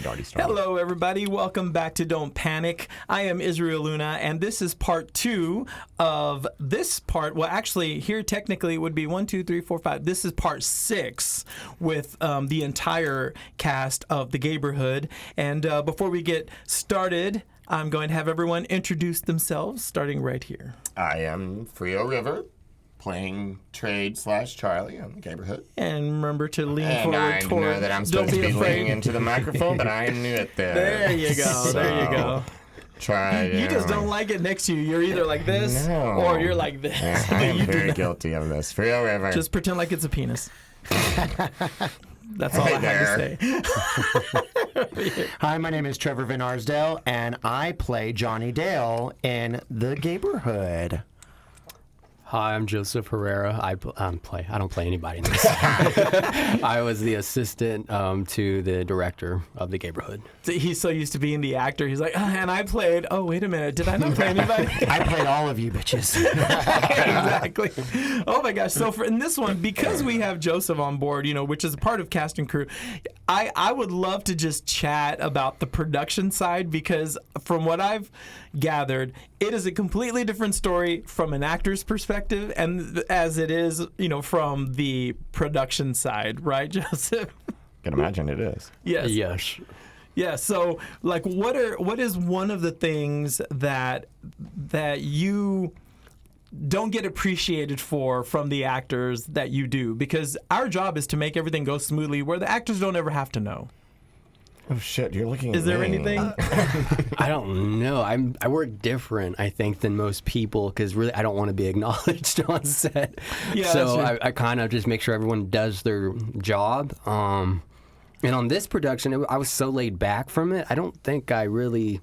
we'd already started. Hello, everybody. Welcome back to Don't Panic. I am Israel Luna, and this is part 2 of this part. Well, actually, here technically it would be 1, 2, 3, 4, 5. This is part 6 with the entire cast of the Gayborhood. And before we get started, I'm going to have everyone introduce themselves, starting right here. I am Frio River, playing Trade/Charlie on the Gayborhood. And remember to lean And forward I toward. know that I'm supposed to be leaning into the microphone, but I am new at this. There you go. So, there you go. Try. You just don't like it next to you. You're either like this or you're like this. Yeah, I am very guilty of this. Frio River. Just pretend like it's a penis. That's all I had to say. Hi, my name is Trevor Van Arsdale, and I play Johnny Dale in the Gayborhood. Hi, I'm Joseph Herrera. I don't play anybody in this. I was the assistant to the director of the Gayborhood. He's so used to being the actor. He's like, and I played. Oh, wait a minute. Did I not play anybody? I played all of you bitches. Exactly. Oh my gosh. So in this one, because we have Joseph on board, which is a part of cast and crew, I would love to just chat about the production side, because from what I've gathered, it is a completely different story from an actor's perspective, and as it is, from the production side, right, Joseph? Can imagine it is. Yes. Yes. Yeah. So, like, what is one of the things that you don't get appreciated for from the actors that you do? Because our job is to make everything go smoothly, where the actors don't ever have to know. Oh shit! You're looking. Is there anything? I don't know. I work different, I think, than most people, because really I don't want to be acknowledged on set. Yeah, so that's I kind of just make sure everyone does their job. And on this production, I was so laid back from it. I don't think I really.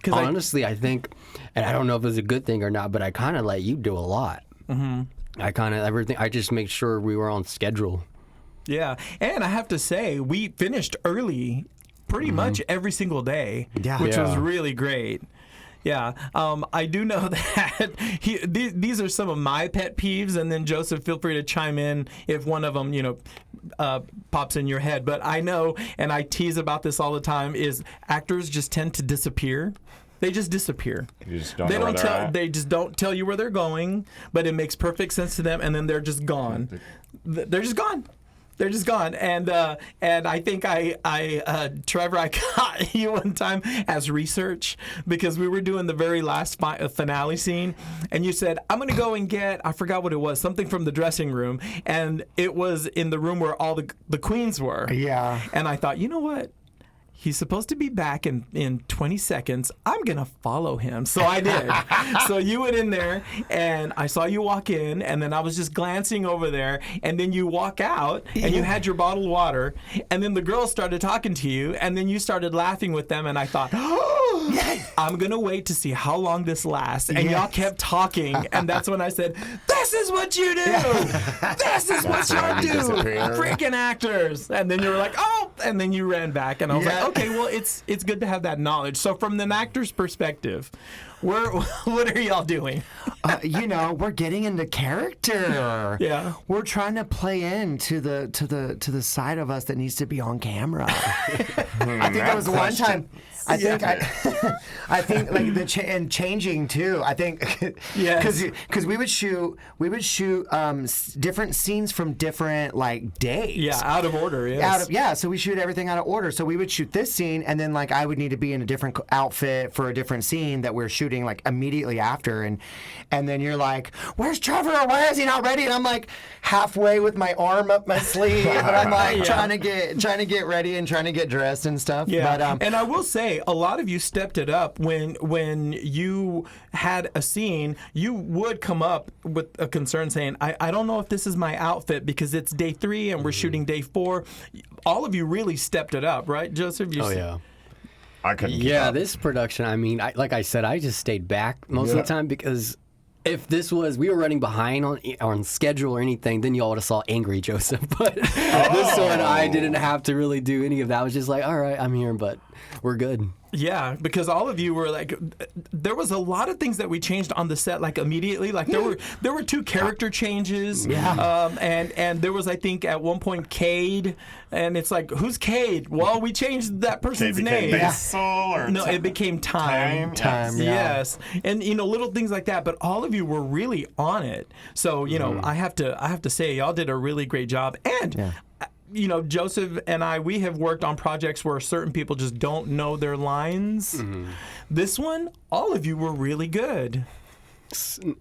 Honestly, I think, and I don't know if it's a good thing or not, but I kind of let you do a lot. Mm-hmm. I just make sure we were on schedule. Yeah, and I have to say, we finished early pretty much every single day, which was really great. Yeah, I do know that these are some of my pet peeves, and then Joseph, feel free to chime in if one of them, pops in your head. But I know, and I tease about this all the time, is actors just tend to disappear. They just disappear. You just don't know where they're at. They just don't tell you where they're going, but it makes perfect sense to them, and then they're just gone. They're just gone. They're just gone, and I think Trevor, I caught you one time as research, because we were doing the very last finale scene, and you said, I'm going to go and get, I forgot what it was, something from the dressing room, and it was in the room where all the queens were. Yeah. And I thought, you know what? He's supposed to be back in 20 seconds. I'm going to follow him. So I did. So you went in there, and I saw you walk in, and then I was just glancing over there, and then you walk out, and you had your bottled water, and then the girls started talking to you, and then you started laughing with them, and I thought, I'm going to wait to see how long this lasts. And y'all kept talking, and that's when I said, this is what you do! This is what you do! Freaking actors! And then you were like, oh! And then you ran back, and I was like, okay, well, it's good to have that knowledge. So from an actor's perspective, what are y'all doing? We're getting into character. Yeah. We're trying to play into the side of us that needs to be on camera. I think there was one time. I think like and changing too. I think because we would shoot different scenes from different like days. Yeah, out of order. Yes. So we shoot everything out of order. So we would shoot this scene, and then like I would need to be in a different outfit for a different scene that we're shooting like immediately after, and then you're like, "Where's Trevor? Why is he not ready?" And I'm like halfway with my arm up my sleeve, and I'm like trying to get ready and trying to get dressed and stuff. Yeah. But, and I will say, a lot of you stepped it up when you had a scene. You would come up with a concern saying, I don't know if this is my outfit because it's day 3 and we're shooting day 4. All of you really stepped it up, right, Joseph? Yeah. I couldn't keep up. This production, I mean, like I said, I just stayed back most of the time, because if we were running behind on schedule or anything, then y'all would have saw angry Joseph. But this one, I didn't have to really do any of that. I was just like, all right, I'm here. But we're good. Yeah, because all of you were like, there was a lot of things that we changed on the set like immediately. Like there were 2 character changes. Yeah. And there was, I think, at one point Cade, and it's like, who's Cade? Well, we changed that person's name. Basil or No, it became Time. Time, yeah. Yes, and little things like that. But all of you were really on it. So I have to say, y'all did a really great job. And Joseph and I, we have worked on projects where certain people just don't know their lines. This one, all of you were really good.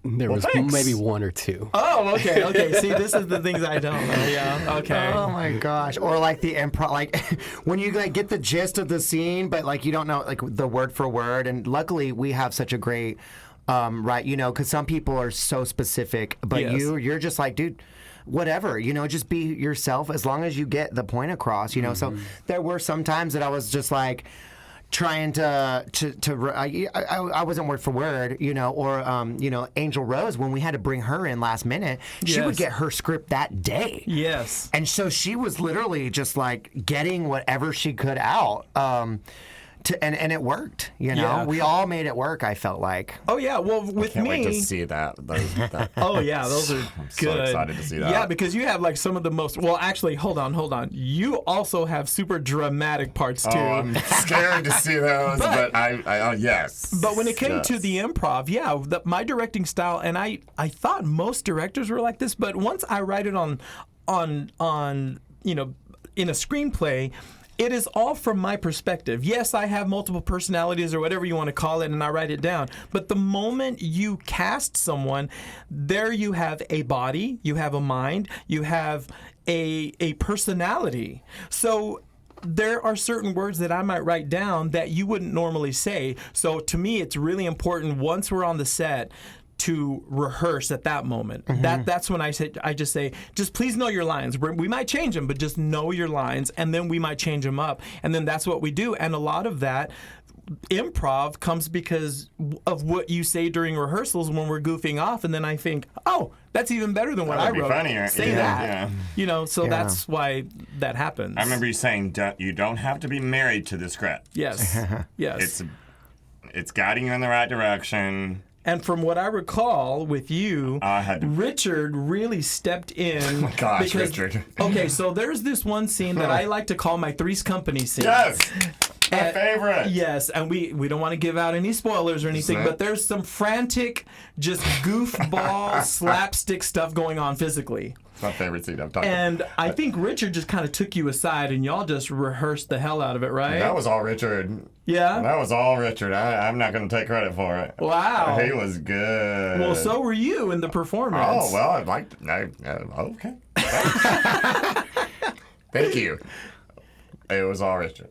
There was maybe 1 or 2. Oh, okay. See, this is the things I don't know. Yeah, okay. Oh my gosh! Or like the improv, like when you like get the gist of the scene, but like you don't know like the word for word. And luckily, we have such a great, right? Because some people are so specific, but Yes. you're just like, dude. Whatever, just be yourself as long as you get the point across, So there were some times that I was just like trying to I wasn't word for word, or Angel Rose, when we had to bring her in last minute, she would Yes. get her script that day. Yes. And so she was literally just like getting whatever she could out. And it worked, Yeah. We all made it work, I felt like. Oh yeah. Well, with Can't me. wait to see that. Oh yeah, those are I'm good. so excited to see that. Yeah, because you have like some of the most. Well, actually, hold on. You also have super dramatic parts too. Oh, I'm scared to see those, but I yes. But when it came to Yes. the improv, my directing style, and I thought most directors were like this, but once I write it on in a screenplay, it is all from my perspective. Yes, I have multiple personalities or whatever you want to call it, and I write it down. But the moment you cast someone, there you have a body, you have a mind, you have a personality. So there are certain words that I might write down that you wouldn't normally say. So to me, it's really important once we're on the set to rehearse at that moment. That's when I just say, just please know your lines. We might change them, but just know your lines, and then we might change them up. And then that's what we do. And a lot of that improv comes because of what you say during rehearsals when we're goofing off, and then I think, oh, that's even better than what I That would be wrote. funnier. Say Yeah, that. yeah. So that's why that happens. I remember you saying you don't have to be married to the script. Yes. Yes. It's guiding you in the right direction. And from what I recall with you, Richard really stepped in. Oh my gosh, Richard. Okay, so there's this one scene that I like to call my Three's Company scene. Yes! My favorite. Yes, and we don't want to give out any spoilers or anything, but there's some frantic, just goofball, slapstick stuff going on physically. It's my favorite scene I've talked about. And I think Richard just kind of took you aside and y'all just rehearsed the hell out of it, right? That was all Richard. Yeah? That was all Richard. I'm not going to take credit for it. Wow. He was good. Well, so were you in the performance. Oh, well, I'd like to. Okay. Thank you. It was all Richard.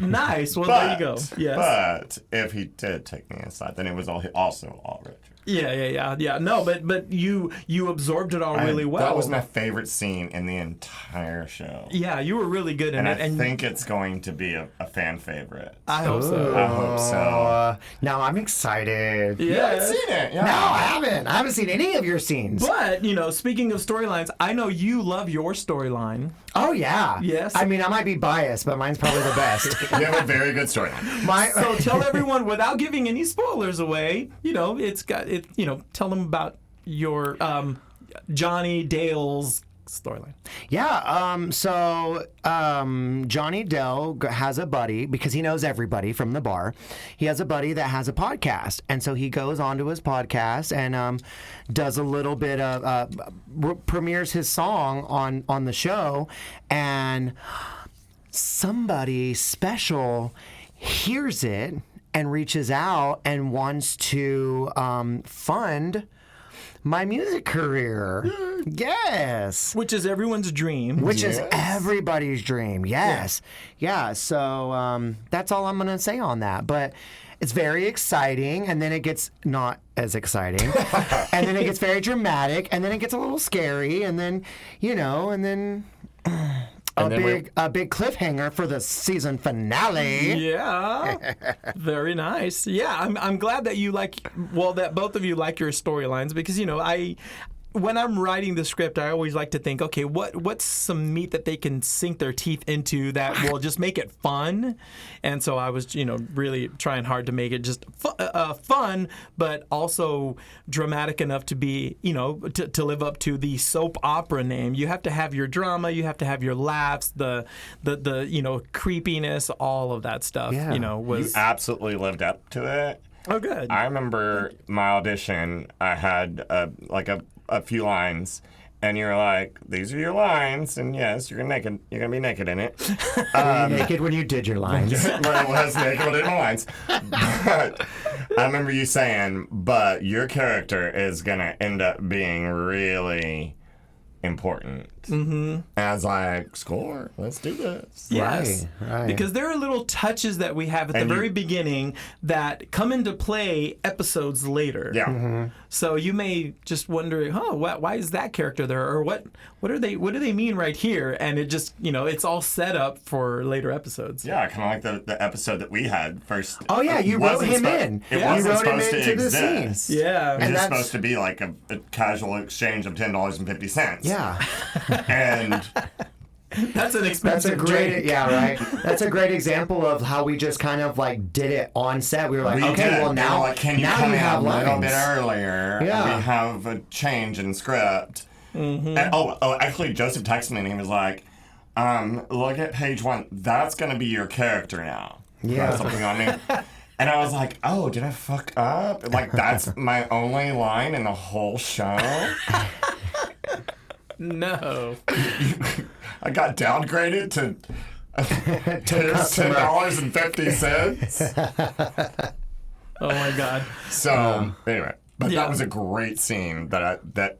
Nice. Well, there you go. Yes. But if he did take me aside, then it was also all Richard. Yeah. No, but you absorbed it all really well. That was my favorite scene in the entire show. Yeah, you were really good in And it. I think it's going to be a fan favorite. I hope so. I hope so. Now I'm excited. You haven't seen it. Yeah. No, I haven't. I haven't seen any of your scenes. But, speaking of storylines, I know you love your storyline. Oh, yeah. Yes. I mean, I might be biased, but mine's probably the best. You have a very good storyline. So tell everyone, without giving any spoilers away, tell them about your Johnny Dale's storyline. Yeah, Johnny Dale has a buddy, because he knows everybody from the bar. He has a buddy that has a podcast, and so he goes onto his podcast and does a little bit of premieres his song on the show, and somebody special hears it and reaches out and wants to fund my music career. Yes. Which is everyone's dream. Which is everybody's dream. Yes. Yeah. So that's all I'm going to say on that. But it's very exciting, and then it gets not as exciting. And then it gets very dramatic, and then it gets a little scary, and then, a big cliffhanger for the season finale. Yeah, very nice. Yeah, I'm glad that you that both of you like your storylines, because when I'm writing the script, I always like to think, okay, what's some meat that they can sink their teeth into that will just make it fun? And so I was, really trying hard to make it just fun, but also dramatic enough to be, to live up to the soap opera name. You have to have your drama, you have to have your laughs, the creepiness, all of that stuff. Yeah. You absolutely lived up to it. Oh, good. I remember my audition. I had a few lines, and you're like, "These are your lines," and yes, you're naked. You're gonna be naked in it. Were you naked when you did your lines? Well, I was naked when I did my lines. But I remember you saying, "But your character is gonna end up being really important." Mm-hmm. And I was like, "Score, let's do this." Yes, Right. because there are little touches that we have at the very beginning that come into play episodes later. Yeah. Mm-hmm. So you may just wonder, why is that character there, or what do they mean right here? And it just, it's all set up for later episodes. Yeah, kind of like the episode that we had first. Oh yeah, you wrote him in. It You wasn't wrote him supposed to into the exist. scene. Yeah. It was And just that's- supposed to be like a casual exchange of $10.50. Yeah. And That's an That's expensive a great, drink. yeah, right. That's a great example of how we just kind of like did it on set. We were like, we okay, did. well They were now, like, can you now come you in have a little bit lines. earlier? Yeah. We have a change in script. Mm-hmm. And, actually, Joseph texted me and he was like, look at page 1. That's going to be your character now. Yeah. Wrote something on me. And I was like, oh, did I fuck up? Like, that's my only line in the whole show? No. I got downgraded to $10.50. Oh my God. So anyway, but Yeah. that was a great scene that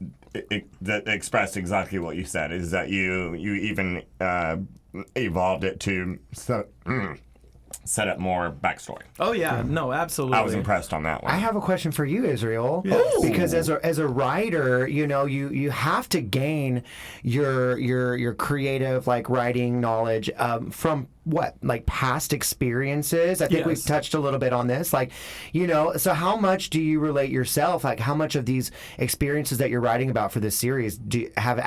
expressed exactly what you said. Is that you even evolved it to set up more backstory. Oh yeah. No, absolutely. I was impressed on that one. I have a question for you, Israel. Yes. Because as a writer, you have to gain your creative like writing knowledge from what, like past experiences. I think Yes. we've touched a little bit on this. Like, so how much do you relate yourself? Like, how much of these experiences that you're writing about for this series have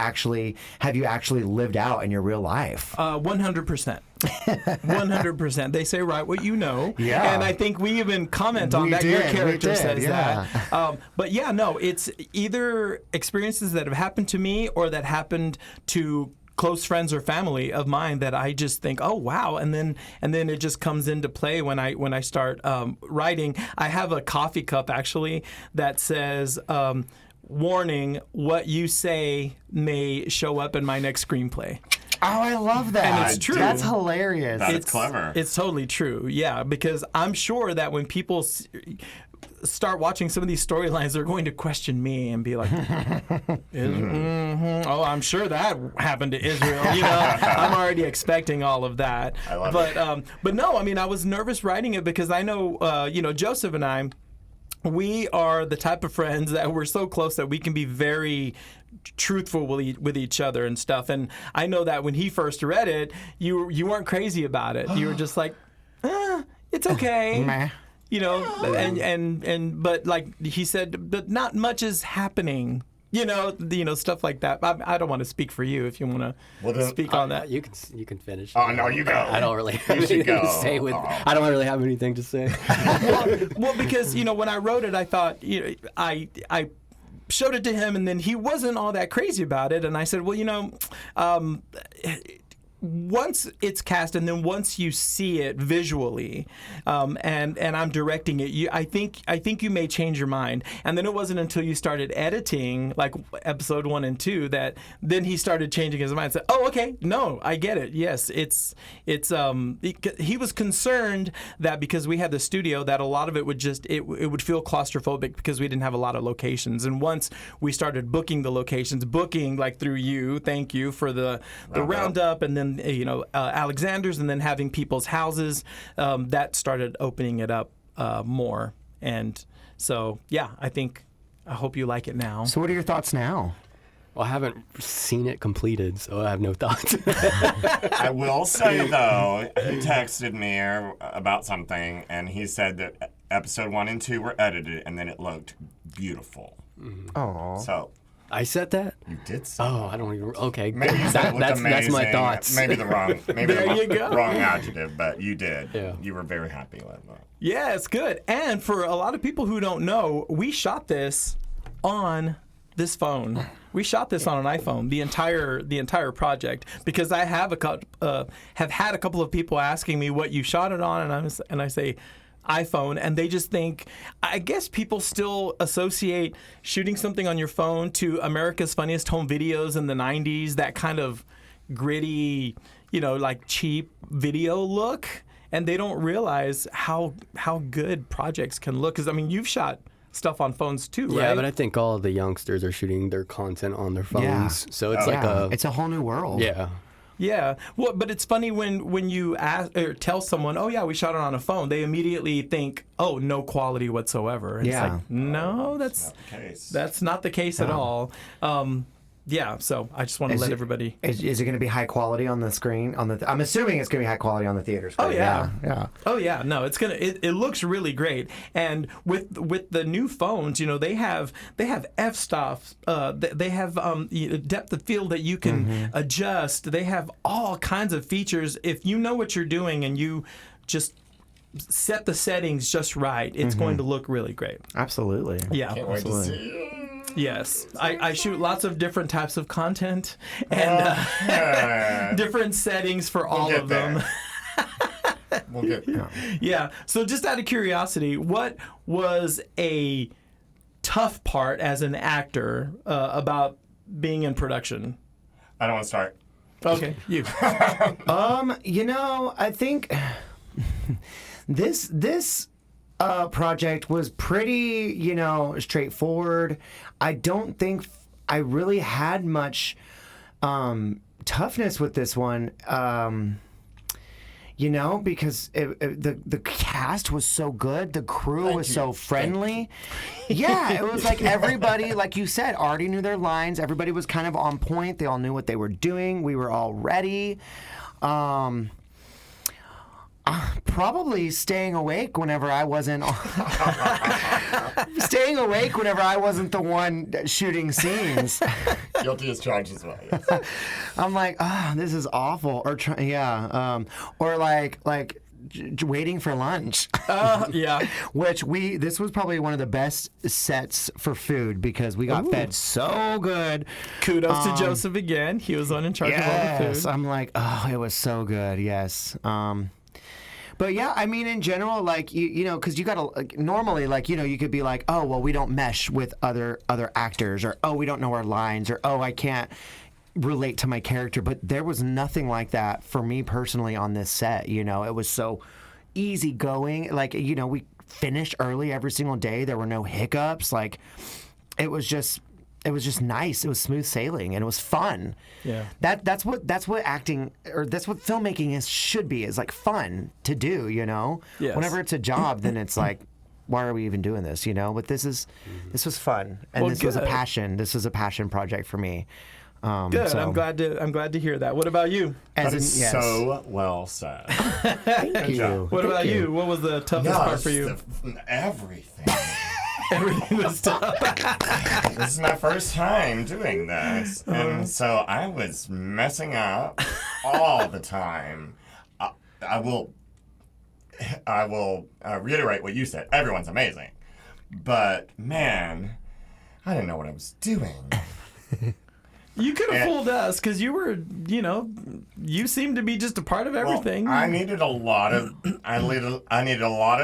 you actually lived out in your real life? 100%. 100%. They say write what you know. Yeah. And I think we even comment on We that. did, Your we character did, says yeah. that. But yeah, no, it's either experiences that have happened to me or that happened to close friends or family of mine that I just think, oh wow, and then it just comes into play when I start writing. I have a coffee cup actually that says, warning, what you say may show up in my next screenplay. Oh, I love that. And it's true. That's hilarious. That's clever. It's totally true, yeah, because I'm sure that when people start watching some of these storylines, they're going to question me and be like, oh, I'm sure that happened to Israel. I'm already expecting all of that. I love it. But no, I mean, I was nervous writing it because I know, Joseph and I, we are the type of friends that we're so close that we can be very truthful with each other and stuff. And I know that when he first read it, you weren't crazy about it. You were just like, it's okay. Meh. But like he said, but not much is happening. Stuff like that. I don't want to speak for you if you want to speak on that. You can finish. Oh no, you go. I don't really have You should anything to go. say I don't really have anything to say. well, because when I wrote it, I thought I showed it to him, and then he wasn't all that crazy about it. And I said, well, once it's cast, and then once you see it visually, and I'm directing it, I think you may change your mind. And then it wasn't until you started editing, like episode 1 and 2, that then he started changing his mind. And said, "Oh, okay, no, I get it. Yes, it's." He was concerned that because we had the studio, that a lot of it would it would feel claustrophobic because we didn't have a lot of locations. And once we started booking the locations, like through you, thank you for the roundup, and then Alexander's, and then having people's houses, that started opening it up more. And so, yeah, I hope you like it now. So what are your thoughts now? Well, I haven't seen it completed, so I have no thoughts. I will say though, he texted me about something, and he said that episode 1 and 2 were edited, and then it looked beautiful. Oh. So I said that? You did say Oh, I don't even. Okay, Maybe you good. said it looked That's amazing. my thoughts. Maybe the wrong, There you go. wrong adjective, but you did. Yeah. You were very happy with that. Yeah, it's good. And for a lot of people who don't know, we shot this on this phone. We shot this on an iPhone, the entire project, because I have had a couple of people asking me what you shot it on, and I say iPhone, and they just think, I guess people still associate shooting something on your phone to America's Funniest Home Videos in the 90s, that kind of gritty, like cheap video look, and they don't realize how good projects can look. Because, I mean, you've shot stuff on phones too, right? Yeah, but I think all of the youngsters are shooting their content on their phones. Yeah. So it's like it's a whole new world. Yeah. Yeah, well, but it's funny when you ask or tell someone, "Oh yeah, we shot it on a phone," they immediately think, "Oh, no quality whatsoever." And Yeah. it's like, no, that's Not the case. that's not the case at all. Yeah, so I just want to let everybody. Is it going to be high quality on the screen? I'm assuming it's going to be high quality on the theater screen. Oh yeah, yeah. Oh yeah, no, it's gonna. It looks really great, and with the new phones, they have f-stops. They have depth of field that you can adjust. They have all kinds of features. If you know what you're doing and you just set the settings just right, it's going to look really great. Absolutely. Yeah. Can't wait to Absolutely. see you. Yes, I shoot lots of different types of content and different settings for all get of them. We'll get there. Yeah. So just out of curiosity, what was a tough part as an actor about being in production? I don't want to start. Okay, you. I think this project was pretty, straightforward. I don't think I really had much toughness with this one. Because the cast was so good, the crew was so friendly. Yeah, it was like everybody, like you said, already knew their lines. Everybody was kind of on point. They all knew what they were doing. We were all ready. Probably staying awake whenever I wasn't the one shooting scenes. Guilty as charged as well. Yes. I'm like, this is awful. Or waiting for lunch. Yeah. Which this was probably one of the best sets for food because we got fed so good. Kudos to Joseph again. He was in charge of all the food. I'm like, it was so good. Yes. But yeah, I mean, in general, like because you gotta normally, you could be like, oh, well, we don't mesh with other actors, or oh, we don't know our lines, or oh, I can't relate to my character. But there was nothing like that for me personally on this set. It was so easygoing. We finished early every single day. There were no hiccups. It was just nice. It was smooth sailing, and it was fun. Yeah. That's what acting, or that's what filmmaking should be, is like fun to do, Yes. Whenever it's a job, then it's like, why are we even doing this, But this was fun, and Well, this was a good. passion. This was a passion project for me. Good. So, I'm glad to hear that. What about you? That is so well said. Thank you. job. What Thank about you? What was the toughest part for you? Everything. Everything was tough. This is my first time doing this, and so I was messing up all the time. I will reiterate what you said. Everyone's amazing, but man, I didn't know what I was doing. You could have fooled us because you were, you seemed to be just a part of everything. Well, I needed a lot of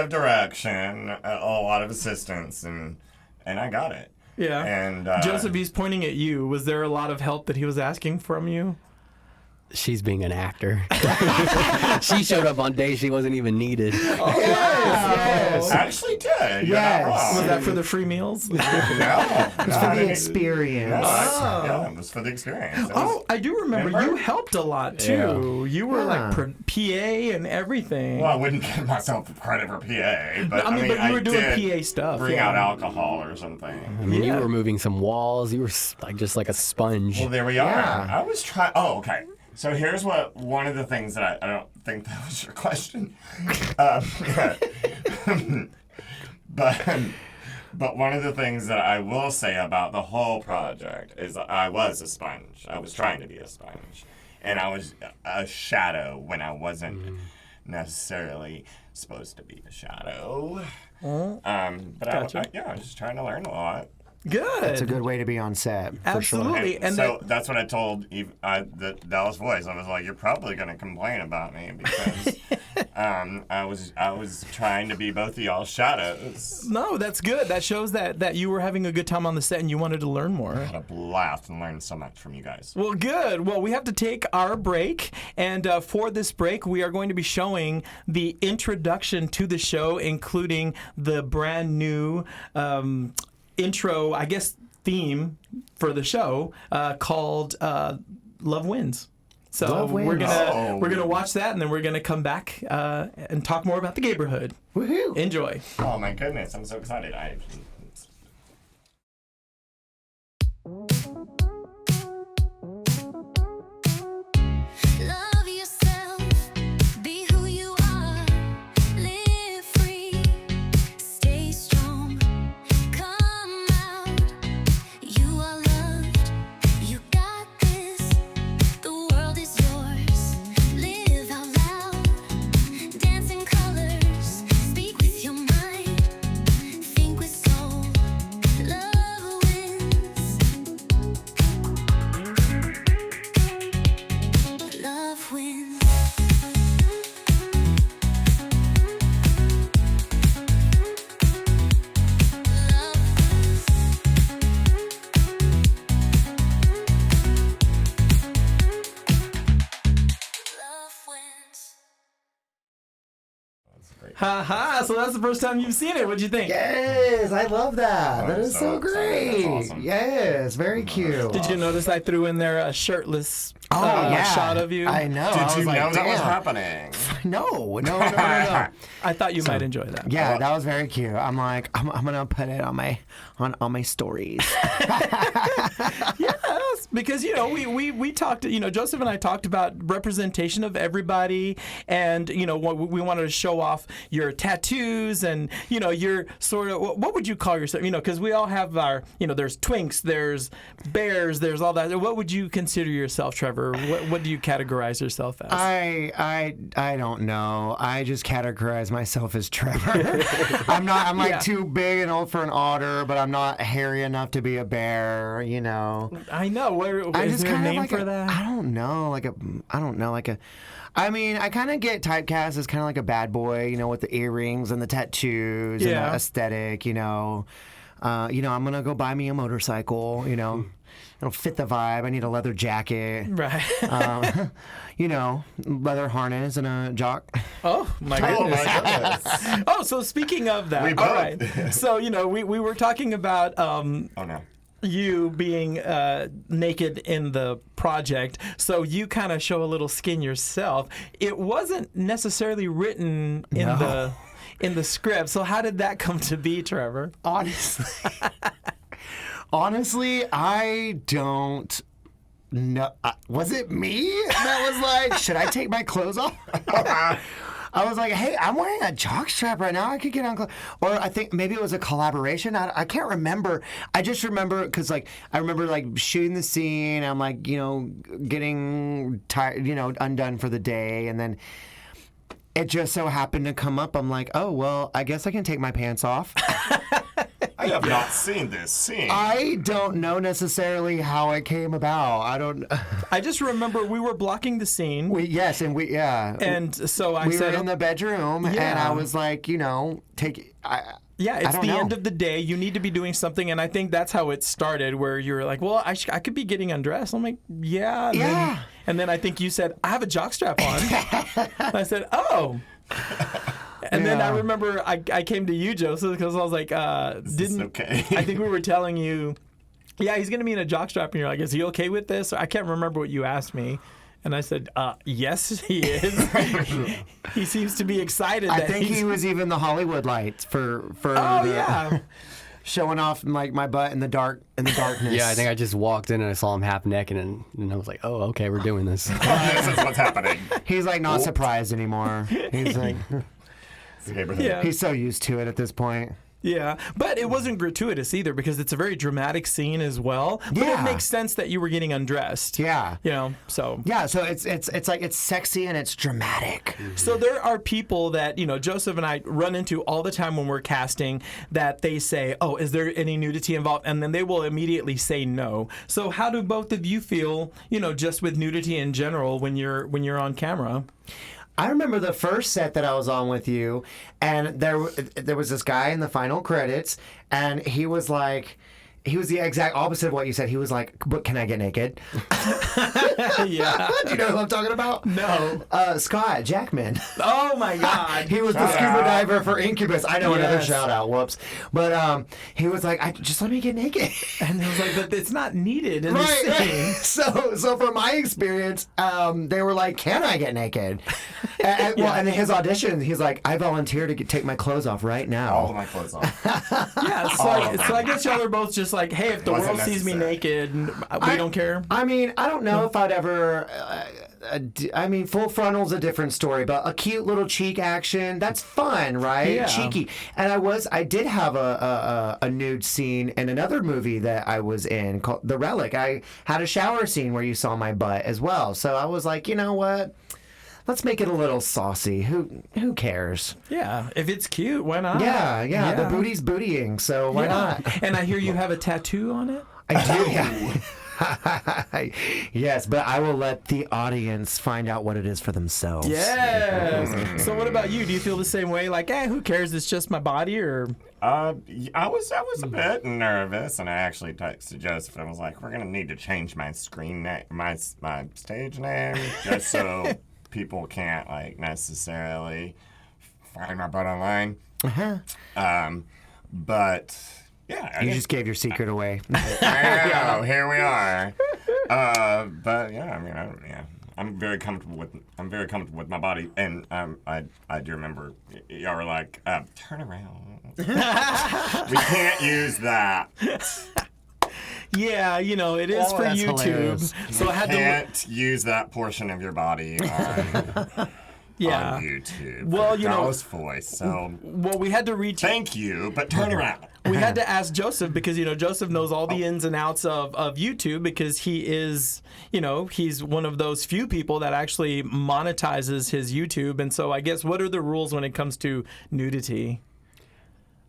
direction, a lot of assistance, and I got it. Yeah. And Joseph, he's pointing at you. Was there a lot of help that he was asking from you? She's being an actor. She showed up on days she wasn't even needed. Oh, yes. I actually did. You're Yes. not wrong. Was that for the free meals? No, It's for the experience. Yeah, it was for the experience. It was- Oh, I do remember. Remember? You helped a lot too. You were like PA and everything. Well, I wouldn't give myself credit for PA, but I mean, but you were doing did PA stuff, Bring yeah. out alcohol or something. I mean, Yeah. you were moving some walls. You were just like a sponge. Well, there we are. Yeah. I was trying. Oh, okay. So here's one of the things that I don't think that was your But one of the things that I will say about the whole project is I was a sponge. I was trying to be a sponge. And I was a shadow when I wasn't necessarily supposed to be a shadow. But Gotcha. I was just trying to learn a lot. Good. It's a good way to be on set. For sure. Absolutely. And so that's what I told the Dallas Voice. I was like, "You're probably going to complain about me because I was trying to be both of y'all's shadows." No, that's good. That shows that you were having a good time on the set and you wanted to learn more. I had a blast and learned so much from you guys. Well, good. Well, we have to take our break. And for this break, we are going to be showing the introduction to the show, including the brand new intro, I guess, theme for the show called Love Wins. So Love Wins. we're gonna watch that, and then we're gonna come back and talk more about the Gayborhood. Woohoo! Enjoy. Oh my goodness, I'm so excited. Love yourself, be who you are, live free, stay strong, come out, you are loved, you got this, the world is yours, live out loud, dance in colors, speak with your mind, think with soul, love wins. Love wins. Love wins. Ha! So that's the first time you've seen it. What'd you think? Yes, I love that. That I'm is so so excited. great. That's awesome. Yes, very cute. Did you notice I threw in there a shirtless yeah. shot of you? I know. I Did was you like, know that was damn. happening? No. I thought you might enjoy that. Yeah, that was very cute. I'm like, I'm gonna put it on my stories. Yes, because we talked. Joseph and I talked about representation of everybody, and we wanted to show off your tattoos and your sort of what would you call yourself? Because we all have our there's twinks, there's bears, there's all that. What would you consider yourself, Trevor? What do you categorize yourself as? I don't know. I just categorize myself as Trevor. I'm not. I'm like too big and old for an otter, but I'm not hairy enough to be a bear. I know. Is there a name for that? I don't know. I mean, I kind of get typecast as kind of like a bad boy, with the earrings and the tattoos and the aesthetic, I'm gonna go buy me a motorcycle, it'll fit the vibe. I need a leather jacket, Right. leather harness and a jock. Oh my Oh goodness. my goodness. Oh, so speaking of that, We all both. right. So we were talking about Oh no. you being naked in the project, so you kind of show a little skin yourself. It wasn't necessarily written in the script. So how did that come to be, Trevor? Honestly, I don't know. Was it me that was like, should I take my clothes off? I was like, hey, I'm wearing a jockstrap right now. I could get on clothes. Or I think maybe it was a collaboration. I can't remember. I just remember because I remember shooting the scene. I'm like, getting tired, undone for the day. And then it just so happened to come up. I'm like, oh, well, I guess I can take my pants off. I have not seen this scene. I don't know necessarily how it came about. I just remember we were blocking the scene. And so I we said, were in the bedroom, and Yeah. I was like, take. yeah, I it's don't the know. end of the day. You need to be doing something. And I think that's how it started, where you were like, well, I could be getting undressed. I'm like, yeah. And then I think you said, I have a jockstrap on. And I said, oh. And then I remember I came to you, Joseph, because I was like, okay. I think we were telling you, yeah, he's going to be in a jockstrap. And you're like, is he okay with this? I can't remember what you asked me. And I said, yes, he is. He seems to be excited. I think he was even the Hollywood lights for showing off my butt in the darkness. Yeah, I think I just walked in and I saw him half naked, and I was like, oh, okay, we're doing this. This is what's happening. He's not surprised anymore. He's like, Yeah. he's so used to it at this point. Yeah, but it wasn't gratuitous either because it's a very dramatic scene as well. But Yeah. it makes sense that you were getting undressed. Yeah. You know, so. Yeah, so it's like it's sexy and it's dramatic. So there are people that, you know, Joseph and I run into all the time when we're casting that they say, oh, is there any nudity involved? And then they will immediately say no. So how do both of you feel, you know, just with nudity in general when you're on camera? I remember the first set that I was on with you, and there was this guy in the final credits, and he was like, he was the exact opposite of what you said. He was like, "But can I get naked?" Yeah. Do you know who I'm talking about? No. Scott Jackman. Oh my God. He was the scuba diver for Incubus. I know another Yes. shout out. Whoops. But he was like, just let me get naked. And it was like, but it's not needed in the Right, scene. right. So from my experience, they were like, "Can I get naked?" And in his audition, he's like, "I volunteer to take my clothes off right now." All of my clothes off. Yeah, so I guess y'all are both just like, hey, if the Wasn't world sees me necessary. naked, we don't care. I mean, I don't know if I'd ever. I mean, full frontal's a different story, but a cute little cheek action, that's fun, right? Yeah. Cheeky. And I did have a nude scene in another movie that I was in called The Relic. I had a shower scene where you saw my butt as well. So I was like, you know what? Let's make it a little saucy. Who cares? Yeah, if it's cute, why not? Yeah. The booty's bootying, so why not? And I hear you have a tattoo on it? I do, yeah. Yes, but I will let the audience find out what it is for themselves. Yes. So what about you? Do you feel the same way? Like, who cares? It's just my body, or? I was a bit nervous, and I actually texted Joseph. And I was like, "We're gonna need to change my screen name, my stage name, just so people can't like necessarily find my butt online." But yeah, You just gave your secret away. I know. Here we are. But yeah, I mean, I'm very comfortable with my body, and I do remember y'all were like, "Turn around." We can't use that. Yeah, you know, it is Oh, for that's YouTube. hilarious. So I had to. Can't use that portion of your body on Yeah. YouTube. Well, you know- Dallas Voice. So Well, we had to reach. thank you, but turn around. We had to ask Joseph because, you know, Joseph knows all the ins and outs of YouTube because he is, you know, he's one of those few people that actually monetizes his YouTube. And so I guess what are the rules when it comes to nudity?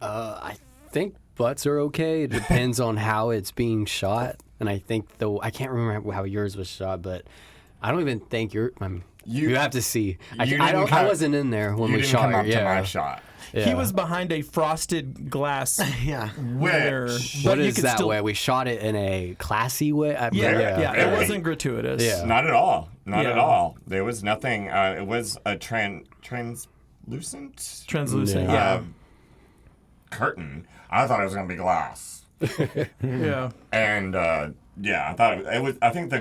I think butts are okay. It depends on how it's being shot. And I think I can't remember how yours was shot, but I don't even think you have to see. I wasn't in there when You we didn't shot come it. up Yeah. to my shot. He Yeah. was behind a frosted glass Yeah. winner. Which- but What you is could that still, way? We shot it in a classy way. Yeah, it very. wasn't gratuitous. Yeah. Not at all. Not Yeah. at all. There was nothing. It was a translucent Translucent, uh, curtain. I thought it was going to be glass. yeah. And yeah, I thought it was. I think the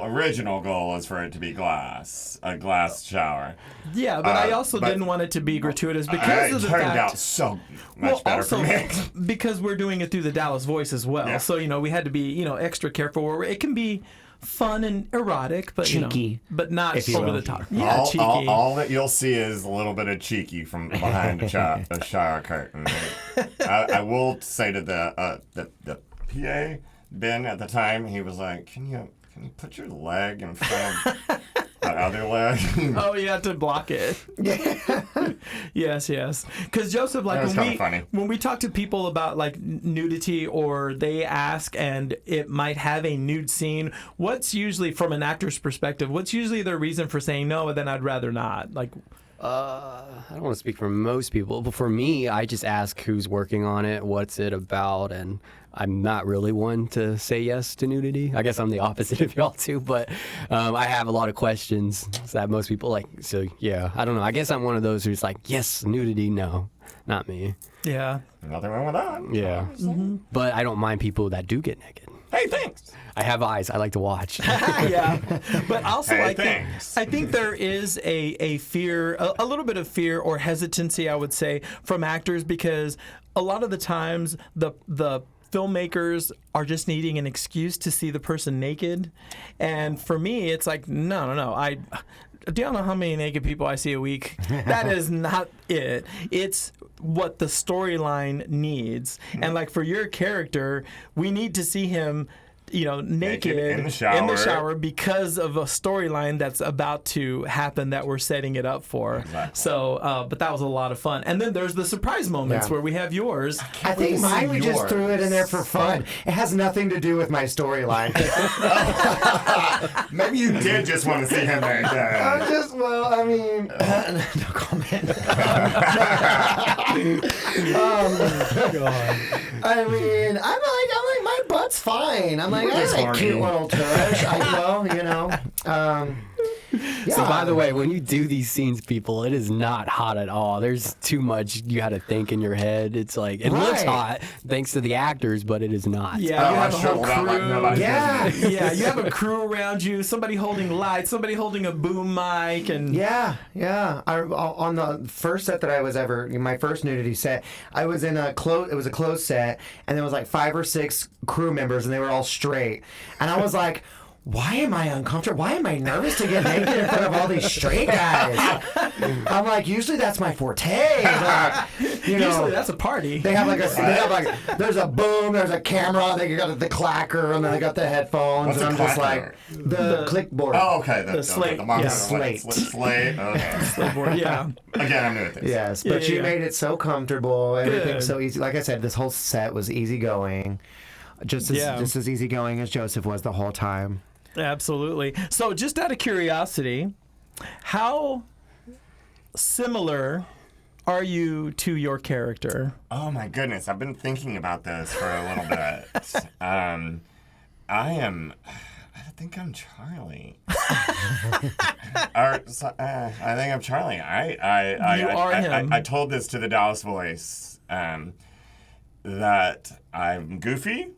original goal is for it to be glass, a glass shower. Yeah, but I also but- didn't want it to be gratuitous because It of the turned fact. out so much better also for me. because we're doing it through the Dallas Voice as well. Yeah. So, you know, we had to be, you know, extra careful where it can be fun and erotic, but you know, Cheeky, but not if you over will. the top. Yeah, cheeky. all that you'll see is a little bit of cheeky from behind a shower curtain. I will say to the PA, Ben, at the time, he was like, "Can you put your leg in front of the other leg?" Oh, you had to block it. Yes. Because Joseph, like That was kinda funny. when we talk to people about like nudity, or they ask and it might have a nude scene, what's usually from an actor's perspective? What's usually their reason for saying no? And then I'd rather not. Like, I don't want to speak for most people, but for me, I just ask who's working on it, what's it about, and I'm not really one to say yes to nudity. I guess I'm the opposite of y'all too, but I have a lot of questions that most people like. So yeah, I don't know. I guess I'm one of those who's like, yes, nudity, no, not me. yeah. Nothing wrong with that. Yeah, but I don't mind people that do get naked. Hey, thanks. I have eyes. I like to watch. Yeah, but also Hey, I think thanks. there is a fear, a little bit of fear or hesitancy, I would say, from actors, because a lot of the times the filmmakers are just needing an excuse to see the person naked, and for me, it's like no. do y'all know how many naked people I see a week? That is not it. It's what the storyline needs. And like for your character, we need to see him, naked in the shower because of a storyline that's about to happen that we're setting it up for. Exactly. So, but that was a lot of fun. And then there's the surprise moments where we have yours. I think mine, we just threw it in there for fun. It has nothing to do with my storyline. Maybe you did just want to see him there. No comment. I'm like, my butt's fine. I'm like, I like cute little tush. So by the way, when you do these scenes, people, it is not hot at all. There's too much you got to think in your head. It's like, it looks hot thanks to the actors, but it is not. Yeah, you have a whole crew. Yeah, you have a crew around you. Somebody holding lights, somebody holding a boom mic, and on the first set that I was my first nudity set, I was in it was a closed set, and there was like 5 or 6 crew members, and they were all straight, and I was like, why am I uncomfortable? Why am I nervous to get naked in front of all these straight guys? I'm like, usually that's my forte. But, usually that's a party. They have there's a boom, there's a camera, they got the clacker, and then they got the headphones, What's and I'm just like, the clipboard. Oh, okay. The slate. The slate. Slate. Okay. Slate, yeah. Again, I'm new at this. Yes, but you yeah. made it so comfortable. Everything's Good. so easy. Like I said, this whole set was easygoing. Just as easygoing as Joseph was the whole time. Absolutely. So, just out of curiosity, how similar are you to your character? Oh my goodness, I've been thinking about this for a little bit. I think I'm Charlie. I think I'm Charlie. I told this to the Dallas Voice that I'm goofy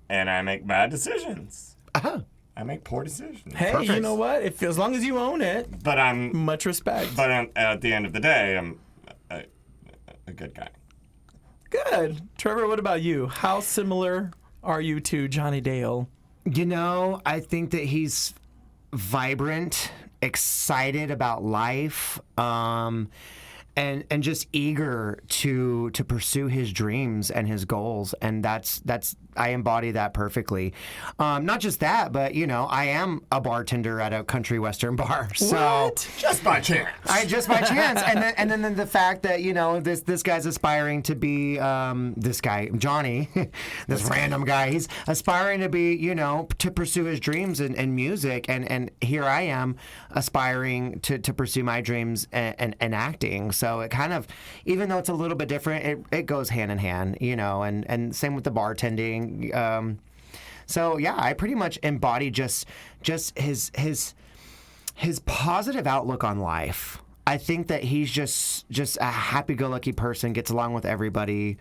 and I make bad decisions. Uh-huh. I make poor decisions. Hey, Perfect. you know what? As long as you own it, But I'm. much respect. But at the end of the day, I'm a good guy. Good. Trevor, what about you? How similar are you to Johnny Dale? I think that he's vibrant, excited about life, and just eager to pursue his dreams and his goals, and that's I embody that perfectly. Not just that, but I am a bartender at a country western bar. So Just by chance. just by chance, and then the fact that this guy's aspiring to be this guy Johnny, this random guy. He's aspiring to be to pursue his dreams in music, and here I am aspiring to pursue my dreams and acting. So it kind of, even though it's a little bit different, it goes hand in hand, and same with the bartending. So yeah, I pretty much embody just his positive outlook on life. I think that he's just a happy-go-lucky person, gets along with everybody,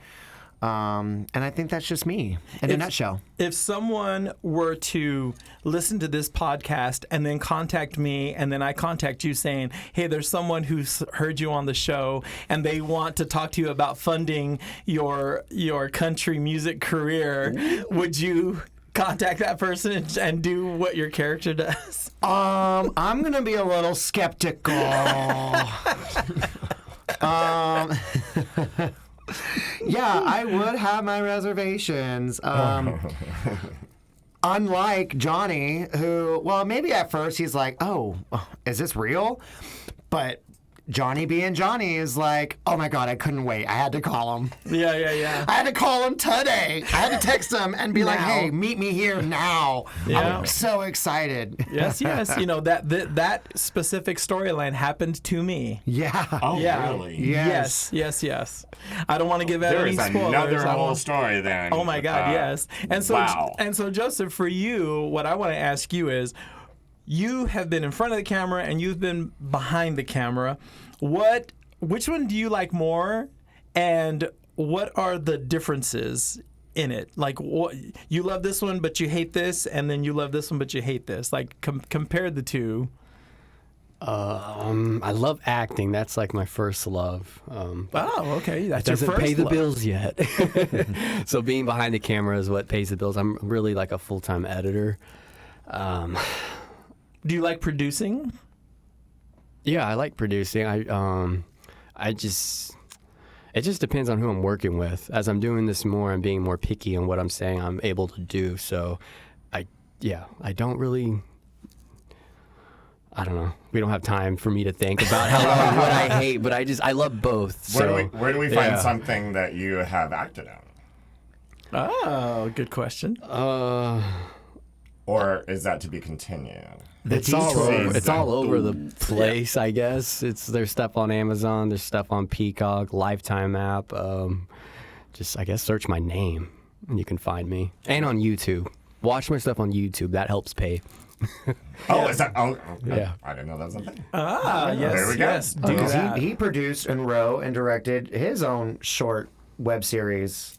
and I think that's just me in a nutshell. If someone were to listen to this podcast and then contact me, and then I contact you saying, hey, there's someone who's heard you on the show and they want to talk to you about funding your country music career, would you contact that person and do what your character does? I'm gonna be a little skeptical. Yeah, I would have my reservations. Unlike Johnny, who, well, maybe at first he's like, oh, is this real? But Johnny being Johnny is like, oh my God, I couldn't wait. I had to call him. Yeah. I had to call him today. I had to text him and be like, hey, meet me here now. Yeah. I'm so excited. Yes. That specific storyline happened to me. Yeah. Oh, Yeah. really? Yes. Yes. I don't want to give out There any is spoilers. another I whole won't- story then. Oh my God, yes. And so, wow. Joseph, for you, what I want to ask you is, you have been in front of the camera and you've been behind the camera. Which one do you like more, and what are the differences in it? Like, you love this one, but you hate this, and then you love this one, but you hate this. Like, compare the two. I love acting. That's like my first love. Okay. That's your Doesn't first pay the love. bills yet. So being behind the camera is what pays the bills. I'm really like a full-time editor. Do you like producing? Yeah, I like producing. I just it just depends on who I'm working with. As I'm doing this more, I'm being more picky on what I'm saying I'm able to do. So, I don't really. I don't know. We don't have time for me to think about what I hate, but I love both. Where do we find something that you have acted on? Oh, good question. Or is that to be continued? It's all over the place, I guess. There's stuff on Amazon, there's stuff on Peacock, Lifetime app. Just I guess search my name and you can find me. And on YouTube. Watch my stuff on YouTube. That helps pay. Is that? Yeah. I didn't know that was a thing. Yes, There we go. yes. Do that. He produced and wrote and directed his own short web series.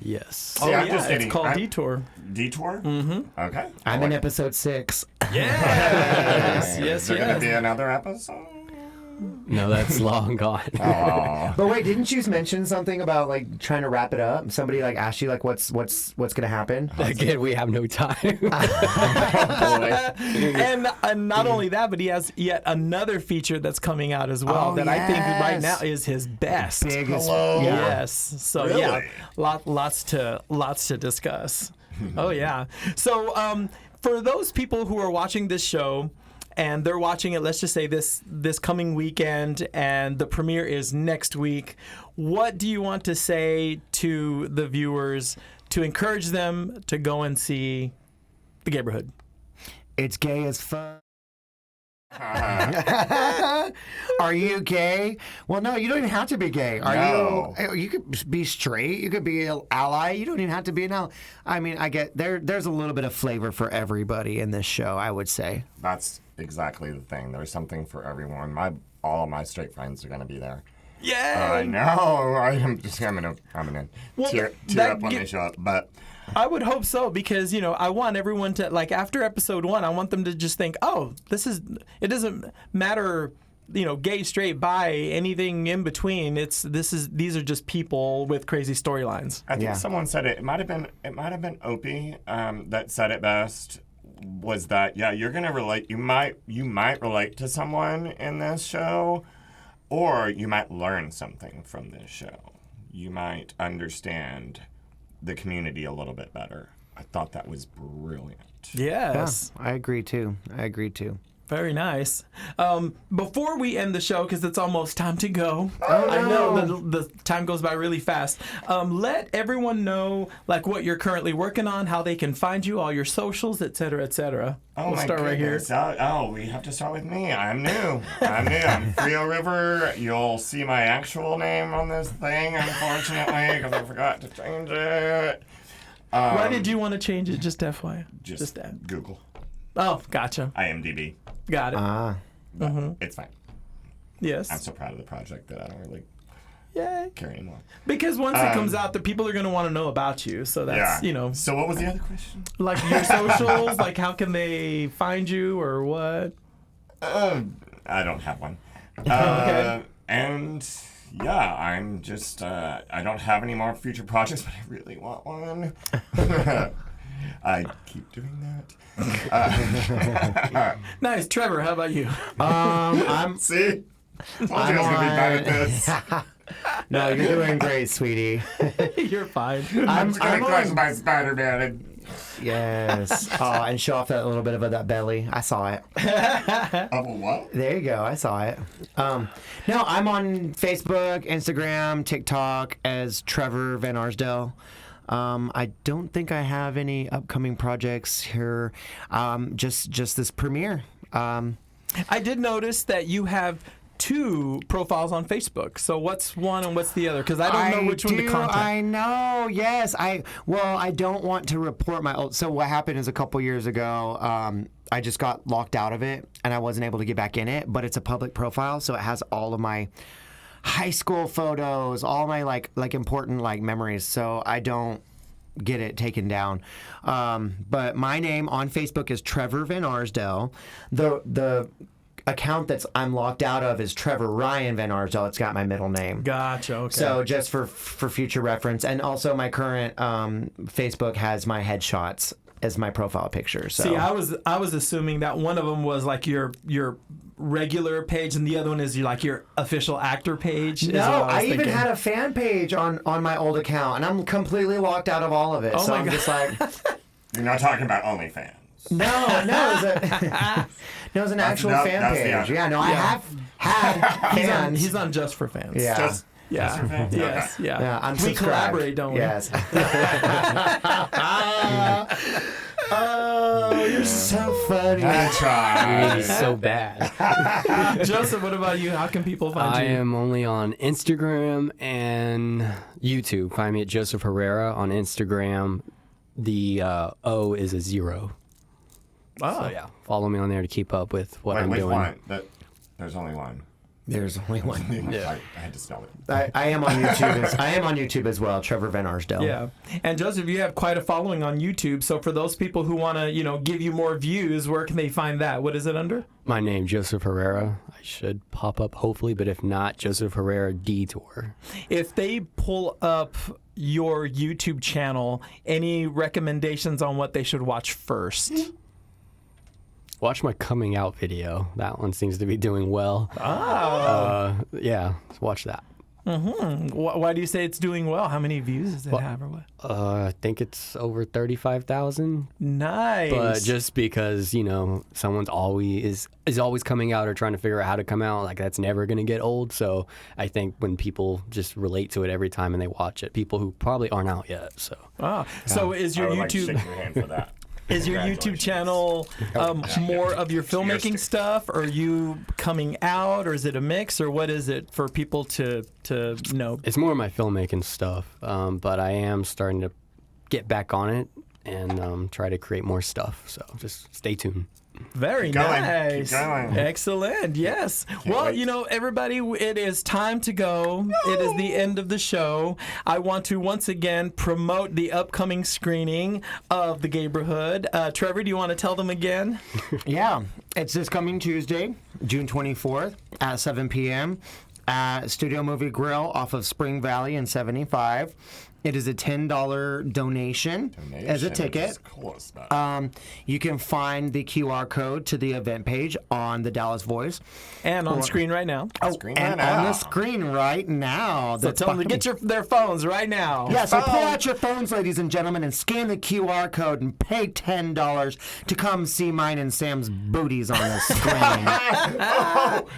Yes. See, I'm yeah, just it's getting- called I'm- Detour. Detour? Mm-hmm. Okay. I'm in episode 6. Yes, yes, Is there going to yes. be another episode? No, that's long gone. Oh. But wait, didn't you mention something about like trying to wrap it up? Somebody like asked you like what's gonna happen? Again, we have no time. And not only that, but he has yet another feature that's coming out as well Oh, that I think right yes. now is his best. Biggest, Hello. yeah. Yes. So Really? yeah, lots to discuss. Oh yeah. So for those people who are watching this show and they're watching it, let's just say this coming weekend, and the premiere is next week, what do you want to say to the viewers to encourage them to go and see the Gayborhood? It's gay as fuck. Are you gay? Well, no, you don't even have to be gay. No. You could be straight. You could be an ally. You don't even have to be an ally. I mean, I get there's a little bit of flavor for everybody in this show, I would say. That's exactly the thing. There's something for everyone. All of my straight friends are going to be there. Yeah. I know. I'm gonna Well, tear that up when they show up. But I would hope so, because I want everyone to, like, after episode 1, I want them to just think, oh, it doesn't matter, gay, straight, bi, anything in between. These are just people with crazy storylines. I think Yeah. someone said it. It might have been Opie that said it best. Was that you're gonna relate? You might relate to someone in this show, or you might learn something from this show. You might understand the community a little bit better. I thought that was brilliant. Yes. I agree too. Very nice. Before we end the show, because it's almost time to go, Oh, I no. know the time goes by really fast. Let everyone know, like, what you're currently working on, how they can find you, all your socials, et cetera, et cetera. Oh, we'll my start right here. goodness. We have to start with me. I'm new. I'm Frio River. You'll see my actual name on this thing, unfortunately, because I forgot to change it. Why did you want to change it? Just FYI. Just that. Google. Oh, gotcha. IMDb. Got it. But it's fine. Yes. I'm so proud of the project that I don't really Yay. care anymore. Because once it comes out, the people are going to want to know about you. So that's, So what was the other question? like your socials, like how can they find you or what? I don't have one. Okay. And yeah, I'm just, I don't have any more future projects, but I really want one. I keep doing that. Nice. Trevor, how about you? See? Told you I was going to be bad at this. No, you're doing great, sweetie. You're fine. I'm just going to crush my Spider-Man. Yes. Oh, and show off that little bit of that belly. I saw it. What? There you go. I saw it. No, I'm on Facebook, Instagram, TikTok as Trevor Van Arsdale. I don't think I have any upcoming projects here. Just this premiere. I did notice that you have 2 profiles on Facebook. So what's one and what's the other? Because I don't know which one to contact. I know. Yes. I don't want to report my old. So what happened is a couple years ago, I just got locked out of it and I wasn't able to get back in it. But it's a public profile, so it has all of my high school photos, all my like important memories. So I don't get it taken down. But my name on Facebook is Trevor Van Arsdale. The account that's I'm locked out of is Trevor Ryan Van Arsdale. It's got my middle name. Gotcha. Okay. So just for future reference, and also my current Facebook has my headshots as my profile picture. So see, I was assuming that one of them was like your regular page, and the other one is your official actor page? is No, what I was even thinking. had a fan page on my old account, and I'm completely locked out of all of it. Oh so my I'm God. just like, You're not talking about OnlyFans. no, it was an actual fan that's the page. other. Yeah, no, I have had fans. He's on Just for Fans. Yeah. Just Yeah. for fans? Yes. Okay. Yeah. Yeah, I'm we subscribed. collaborate, don't we? Yes. Oh, you're so funny. That's right. He's so bad. Joseph, what about you? How can people find I you? am only on Instagram and YouTube. Find me at Joseph Herrera on Instagram. The O is a 0. Oh, So yeah, follow me on there to keep up with what Wait, I'm which doing. one? There's only one. There's only one. I had to spell it. I am on YouTube. I am on YouTube as well. Trevor Van Arsdale. Yeah. And Joseph, you have quite a following on YouTube. So for those people who want to, give you more views, where can they find that? What is it under? My name, Joseph Herrera. I should pop up hopefully, but if not, Joseph Herrera Detour. If they pull up your YouTube channel, any recommendations on what they should watch first? Watch my coming out video. That one seems to be doing well. Yeah, watch that. Why do you say it's doing well? How many views does it have or what? I think it's over 35,000. Nice. But just because, someone's always is always coming out or trying to figure out how to come out, like that's never going to get old. So I think when people just relate to it every time and they watch it, people who probably aren't out yet. So So is your I would like to YouTube shake your hand for that. is your YouTube Congratulations. channel more of your filmmaking Cheers. stuff, or are you coming out, or is it a mix, or what is it for people to know? it's more of my filmmaking stuff, but I am starting to get back on it and try to create more stuff. So just stay tuned. Very going. nice. Keep going. Excellent. Yes. Well, wait. everybody, it is time to go. It is the end of the show. I want to once again promote the upcoming screening of The Gayborhood. Trevor, do you want to tell them again? Yeah, it's this coming Tuesday, June 24th at 7 p.m. at Studio Movie Grill off of Spring Valley in 75. It is a $10 donation as a ticket. Is close, but You can find the QR code to the event page on the Dallas Voice. And on screen right now. screen And right on the now. screen right now. So tell them to get their phones right now. Yeah, so pull out your phones, ladies and gentlemen, and scan the QR code and pay $10 to come see mine and Sam's booties on the screen.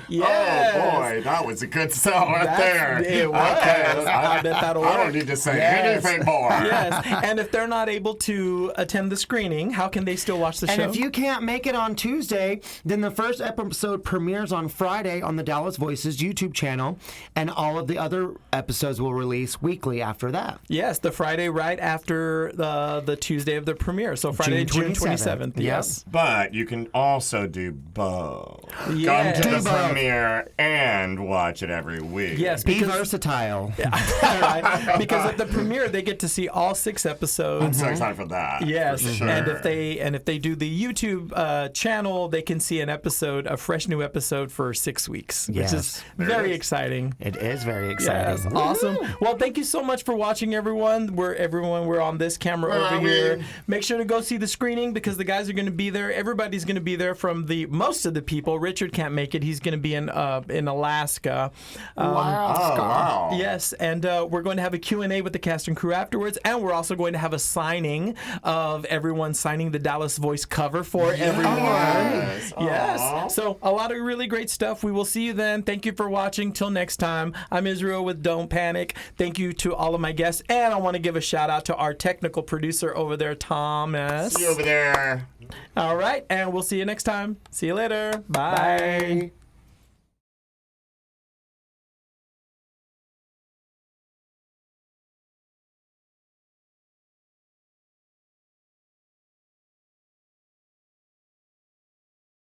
Yes. Oh boy, that was a good sell right there. It was. Okay, I bet that'll I don't work. need to say Yes. anything more. Yes. And if they're not able to attend the screening, how can they still watch the And show? if you can't make it on Tuesday, then the first episode premieres on Friday on the Dallas Voices YouTube channel, and all of the other episodes will release weekly after that. Yes, the Friday right after the Tuesday of the premiere. So Friday, June 27th. Yep. Yes. But you can also do both. Yes. Come to Do the both. premiere and watch it every week. Yes, Be because, versatile. right, because at the premiere they get to see all 6 episodes. I'm so excited for that. Yes, for sure. and if they do the YouTube channel, they can see a fresh new episode for 6 weeks, which is Yes. very it is. exciting. It is very Yes, exciting. awesome. Well, thank you so much for watching, everyone. We're on this camera Where over are we? here. Make sure to go see the screening because the guys are going to be there. Everybody's going to be there. From most of the people. Richard can't make it. He's going to be in Alaska. Oh, wow. Yes, and we're going to have a Q&A with the cast and crew afterwards, and we're also going to have a signing of everyone signing the Dallas Voice cover for everyone. Yes. Aw. Yes. So a lot of really great stuff. We will see you then. Thank you for watching. Till next time, I'm Israel with Don't Panic. Thank you to all of my guests, and I want to give a shout out to our technical producer over there, Thomas. See you over there. All right, and we'll see you next time. See you later. Bye. Bye.